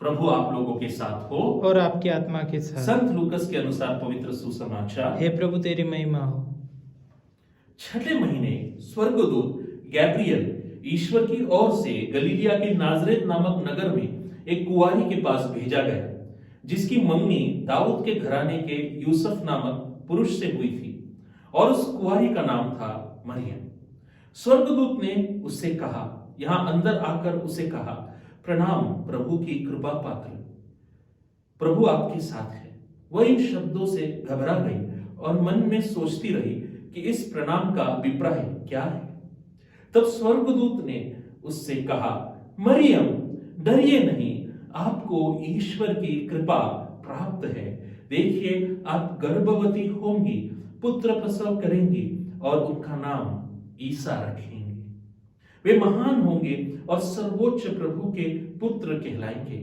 प्रभु आप लोगों के साथ हो और आपकी आत्मा के साथ। संत लूकस के अनुसार पवित्र सुसमाचार। हे प्रभु तेरी महिमा हो। छठे महीने स्वर्गदूत गैब्रियल ईश्वर की ओर से गलीलिया के नाजरेत नामक नगर में एक कुंवारी के पास भेजा गया, जिसकी मम्मी दाऊद के घराने के यूसुफ नामक पुरुष से हुई थी, और उस कुंवारी का नाम था मरियम। स्वर्गदूत ने उससे कहा, यहां अंदर आकर उसे कहा, प्रणाम प्रभु की कृपा पात्र, प्रभु आपके साथ है। वह इन शब्दों से घबरा गई और मन में सोचती रही कि इस प्रणाम का अभिप्राय क्या है। तब स्वर्गदूत ने उससे कहा, मरियम डरिए नहीं, आपको ईश्वर की कृपा प्राप्त है। देखिए आप गर्भवती होंगी, पुत्र प्रसव करेंगी और उनका नाम ईसा रखेंगे। वे महान होंगे और सर्वोच्च प्रभु के पुत्र कहलाएंगे।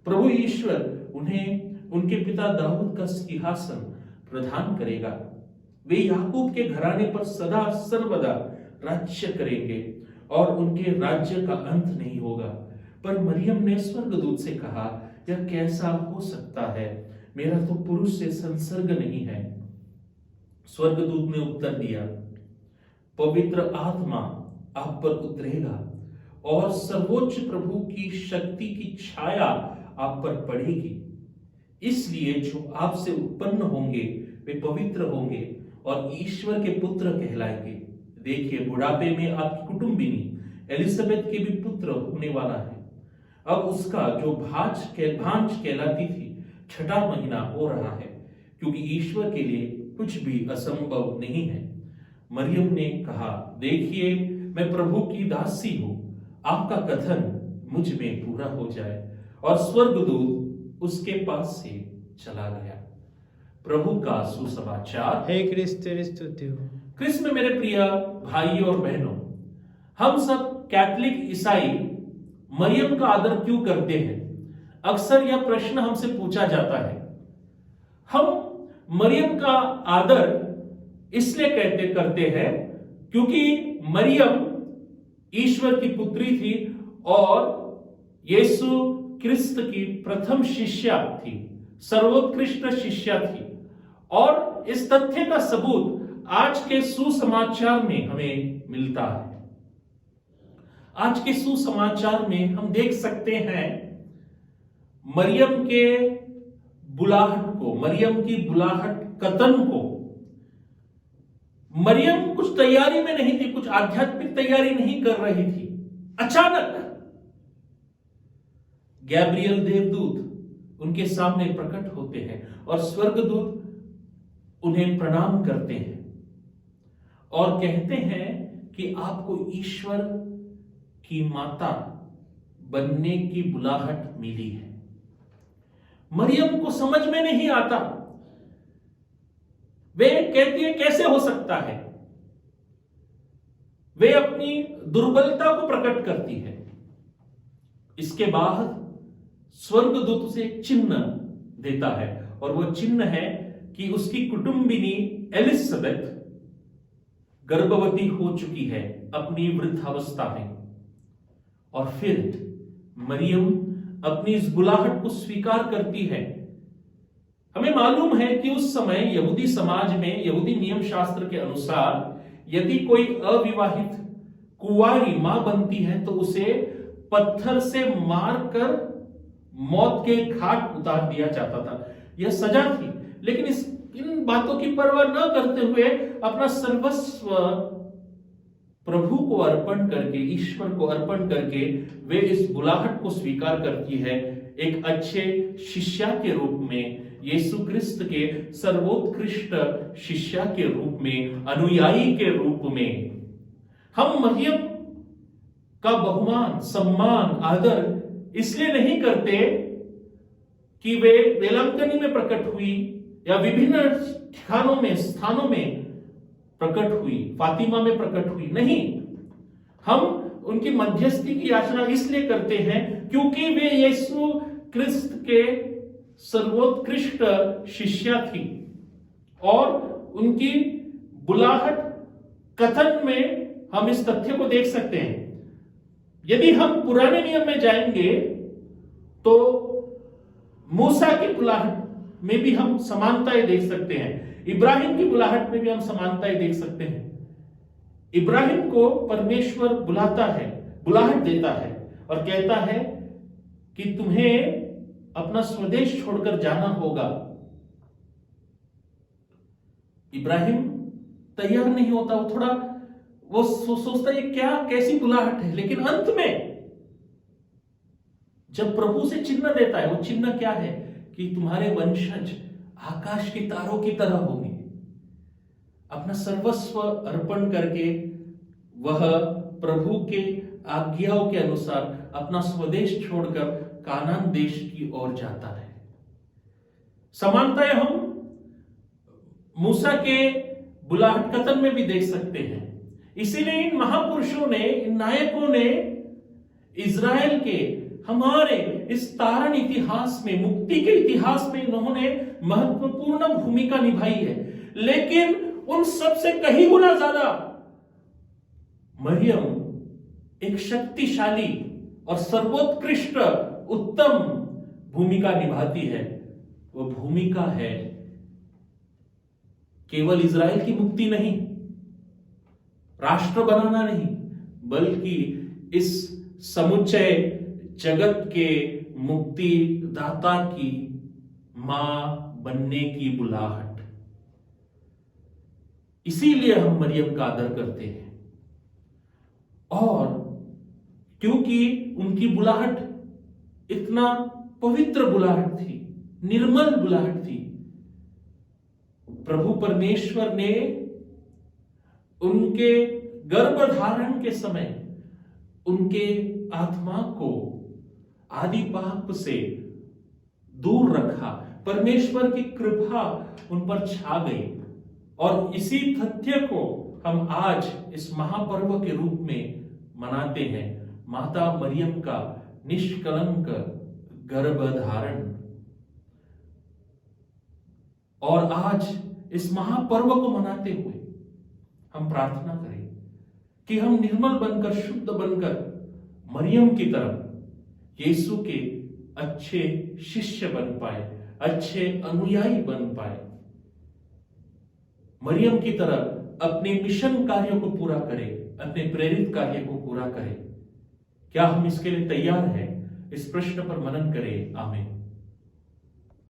प्रभु ईश्वर उन्हें उनके पिता दाऊद का सिंहासन प्रदान करेगा। वे याकूब के घराने पर सदा सर्वदा राज्य करेंगे और उनके राज्य का अंत नहीं होगा। पर मरियम ने स्वर्गदूत से कहा, यह कैसा हो सकता है, मेरा तो पुरुष से संसर्ग नहीं है। स्वर्गदूत ने उत्तर दिया, पवित्र आत्मा आप पर उतरेगा और सर्वोच्च प्रभु की शक्ति की छाया आप पर पड़ेगी। इसलिए जो आपसे उत्पन्न होंगे वे पवित्र होंगे और ईश्वर के पुत्र कहलाएंगे। देखिए बुढ़ापे में आपकी कुटुंबिनी एलिजाबेथ के भी पुत्र होने वाला है। अब उसका जो भांज कहलाती थी, छठा महीना हो रहा है, क्योंकि ईश्वर के लिए कुछ भी असंभव नहीं है। मरियम ने कहा, देखिए मैं प्रभु की दासी हूं, आपका कथन मुझ में पूरा हो जाए। और स्वर्गदूत उसके पास से चला गया। प्रभु का सुसमाचार। हे क्रिस्त तेरी स्तुति हो। क्रिस्त में मेरे प्रिय भाई और बहनों, हम सब कैथोलिक ईसाई मरियम का आदर क्यों करते हैं? अक्सर यह प्रश्न हमसे पूछा जाता है। हम मरियम का आदर इसलिए करते हैं क्योंकि मरियम ईश्वर की पुत्री थी और यीशु क्रिस्त की प्रथम शिष्या थी, सर्वोत्कृष्ट शिष्या थी। और इस तथ्य का सबूत आज के सुसमाचार में हमें मिलता है। आज के सुसमाचार में हम देख सकते हैं मरियम के बुलाहट को, मरियम की बुलाहट कथन को। मरियम कुछ तैयारी में नहीं थी, कुछ आध्यात्मिक तैयारी नहीं कर रही थी। अचानक गैब्रियल देवदूत उनके सामने प्रकट होते हैं और स्वर्गदूत उन्हें प्रणाम करते हैं और कहते हैं कि आपको ईश्वर की माता बनने की बुलाहट मिली है। मरियम को समझ में नहीं आता। वे कहती है कैसे हो सकता है। वे अपनी दुर्बलता को प्रकट करती है। इसके बाद स्वर्गदूत उसे एक चिन्ह देता है और वह चिन्ह है कि उसकी कुटुंबिनी एलिजाबेथ गर्भवती हो चुकी है अपनी वृद्धावस्था में। और फिर मरियम अपनी इस बुलाहट को स्वीकार करती है। हमें मालूम है कि उस समय यहूदी समाज में, यहूदी नियम शास्त्र के अनुसार यदि कोई अविवाहित कुंवारी मां बनती है तो उसे पत्थर से मारकर मौत के घाट उतार दिया जाता था। यह सजा थी। लेकिन इन बातों की परवाह न करते हुए अपना सर्वस्व प्रभु को अर्पण करके, ईश्वर को अर्पण करके वे इस बुलाहट को स्वीकार करती है, एक अच्छे शिष्या के रूप में, यीशु क्रिस्त के सर्वोत्कृष्ट शिष्या के रूप में, अनुयायी के रूप में। हम मरियम का बहुमान, सम्मान, आदर इसलिए नहीं करते कि वे वेलांकनी में प्रकट हुई या विभिन्न ठिकानों में, स्थानों में प्रकट हुई, फातिमा में प्रकट हुई। नहीं, हम उनकी मध्यस्थी की याचना इसलिए करते हैं क्योंकि वे यीशु क्रिस्त के सर्वोत्कृष्ट शिष्या थी। और उनकी बुलाहट कथन में हम इस तथ्य को देख सकते हैं। यदि हम पुराने नियम में जाएंगे तो मूसा की बुलाहट में भी हम समानताएं देख सकते हैं, इब्राहिम की बुलाहट में भी हम समानताएं देख सकते हैं। इब्राहिम को परमेश्वर बुलाता है, बुलाहट देता है और कहता है कि तुम्हें अपना स्वदेश छोड़कर जाना होगा। इब्राहिम तैयार नहीं होता, वो सोचता है क्या कैसी बुलाहट है, लेकिन अंत में जब प्रभु से चिन्ह देता है, वो चिन्ह क्या है कि तुम्हारे वंशज आकाश के तारों की तरह होंगे। अपना सर्वस्व अर्पण करके वह प्रभु के आज्ञाओं के अनुसार अपना स्वदेश छोड़कर कानान देश की ओर जाता है। समानताएं हम मूसा के बुलाहट कथन में भी देख सकते हैं। इसीलिए इन महापुरुषों ने, इन नायकों ने इज़राइल के हमारे इस तारण इतिहास में, मुक्ति के इतिहास में इन्होंने महत्वपूर्ण भूमिका निभाई है। लेकिन उन सबसे कहीं गुना ज्यादा मरियम एक शक्तिशाली और सर्वोत्कृष्ट उत्तम भूमिका निभाती है। वो भूमिका है केवल इज़राइल की मुक्ति नहीं, राष्ट्र बनाना नहीं, बल्कि इस समुच्चय जगत के मुक्ति दाता की मां बनने की बुलाहट। इसीलिए हम मरियम का आदर करते हैं। और क्योंकि उनकी बुलाहट इतना पवित्र बुलाहट थी, निर्मल बुलाहट थी, प्रभु परमेश्वर ने उनके गर्भधारण के समय उनके आत्मा को आदि पाप से दूर रखा। परमेश्वर की कृपा उन पर छा गई और इसी तथ्य को हम आज इस महापर्व के रूप में मनाते हैं, माता मरियम का निष्कलंक गर्भधारण। और आज इस महापर्व को मनाते हुए हम प्रार्थना करें कि हम निर्मल बनकर, शुद्ध बनकर मरियम की तरह यीशु के अच्छे शिष्य बन पाए, अच्छे अनुयायी बन पाए, मरियम की तरह अपने मिशन कार्यों को पूरा करें, अपने प्रेरित कार्य को पूरा करें। क्या हम इसके लिए तैयार हैं? इस प्रश्न पर मनन करें। आमीन।